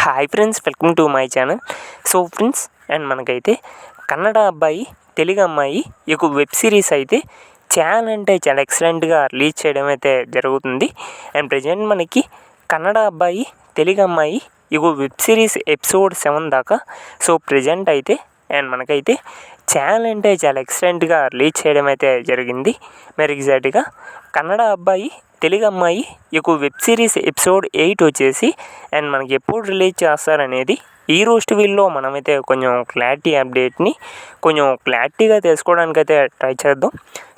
Hi friends, welcome to my channel. So friends, and మనకైతే కన్నడ అబ్బాయి తెలుగు అమ్మాయి ఈ వెబ్ సిరీస్ అయితే చాలా అంటే చాలా ఎక్సలెంట్గా రిలీజ్ చేయడం అయితే జరుగుతుంది. అండ్ ప్రజెంట్ మనకి కన్నడ అబ్బాయి తెలుగు అమ్మాయి ఈ వెబ్ సిరీస్ ఎపిసోడ్ 7 దాకా సో ప్రజెంట్ అయితే అండ్ మనకైతే చాలా అంటే చాలా ఎక్సలెంట్గా రిలీజ్ చేయడం అయితే జరిగింది. మరి ఎగ్జాక్ట్గా కన్నడ అబ్బాయి తెలుగు అమ్మాయి ఈ వెబ్ సిరీస్ ఎపిసోడ్ 8 వచ్చేసి అండ్ మనకి ఎప్పుడు రిలీజ్ చేస్తారనేది ఈ రోజు వీడియోలో మనమైతే కొంచెం కొంచెం క్లారిటీగా తెలుసుకోవడానికి అయితే ట్రై చేద్దాం.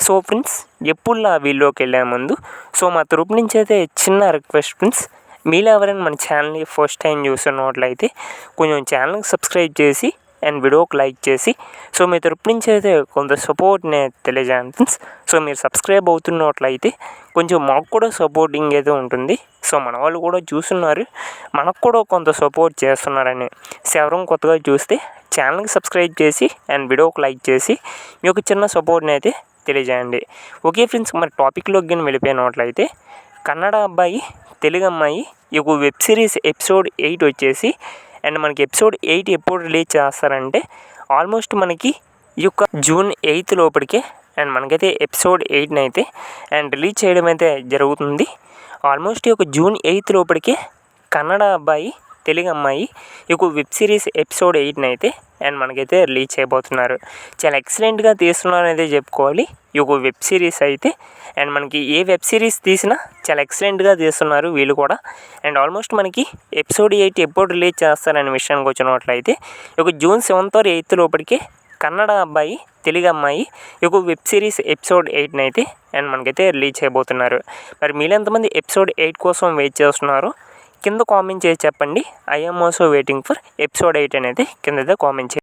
సో ఫ్రెండ్స్, ఎప్పుడు ఆ వీడియోకి వెళ్ళే ముందు సో మా తరపు నుంచి అయితే చిన్న రిక్వెస్ట్ ఫ్రెండ్స్, మీలో ఎవరైనా మన ఛానల్ని ఫస్ట్ టైం చూస్తున్నట్లయితే కొంచెం ఛానల్కి సబ్స్క్రైబ్ చేసి అండ్ వీడియోకి లైక్ చేసి సో మీ తరపు నుంచి అయితే కొంత సపోర్ట్ని తెలియజేయండి ఫ్రెండ్స్. సో మీరు సబ్స్క్రైబ్ అవుతున్నట్లయితే కొంచెం మాకు కూడా సపోర్టింగ్ అయితే ఉంటుంది. సో మన వాళ్ళు కూడా చూస్తున్నారు, మనకు కూడా కొంత సపోర్ట్ చేస్తున్నారని. ఎవరం కొత్తగా చూస్తే ఛానల్కి సబ్స్క్రైబ్ చేసి అండ్ వీడియోకి లైక్ చేసి మీ యొక్క చిన్న సపోర్ట్ని అయితే తెలియజేయండి. ఓకే ఫ్రెండ్స్, మరి టాపిక్లోకి కానీ వెళ్ళిపోయినట్లయితే కన్నడ అబ్బాయి తెలుగు అమ్మాయి ఈ వెబ్ సిరీస్ ఎపిసోడ్ 8 వచ్చేసి అండ్ మనకి ఎపిసోడ్ 8 ఎప్పుడు రిలీజ్ చేస్తారంటే ఆల్మోస్ట్ మనకి ఈ యొక్క జూన్ 8 లోపలికే అండ్ మనకైతే ఎపిసోడ్ 8 అయితే అండ్ రిలీజ్ చేయడం అయితే జరుగుతుంది. ఆల్మోస్ట్ ఈ యొక్క జూన్ 8 లోపలికే కన్నడ అబ్బాయి తెలుగు అమ్మాయి ఈ వెబ్ సిరీస్ ఎపిసోడ్ 8 అయితే అండ్ మనకైతే రిలీజ్ చేయబోతున్నారు. చాలా ఎక్సలెంట్గా తీస్తున్నారు అయితే చెప్పుకోవాలి ఈ వెబ్ సిరీస్ అయితే. అండ్ మనకి ఏ వెబ్ సిరీస్ తీసినా చాలా ఎక్సలెంట్గా తీస్తున్నారు వీళ్ళు కూడా. అండ్ ఆల్మోస్ట్ మనకి ఎపిసోడ్ 8 ఎప్పుడు రిలీజ్ చేస్తారనే విషయానికి వచ్చినట్లయితే ఈ June 7th or 8th లోపలికే Kannada అబ్బాయి తెలుగు అమ్మాయి ఈ వెబ్ సిరీస్ ఎపిసోడ్ 8 అయితే అండ్ మనకైతే రిలీజ్ చేయబోతున్నారు. మరి మీరు ఎంతమంది ఎపిసోడ్ 8 కోసం వెయిట్ చేస్తున్నారు కింద కామెంట్ చేసి చెప్పండి. I'm also waiting for episode 8 అనేది కింద కామెంట్ చేయండి.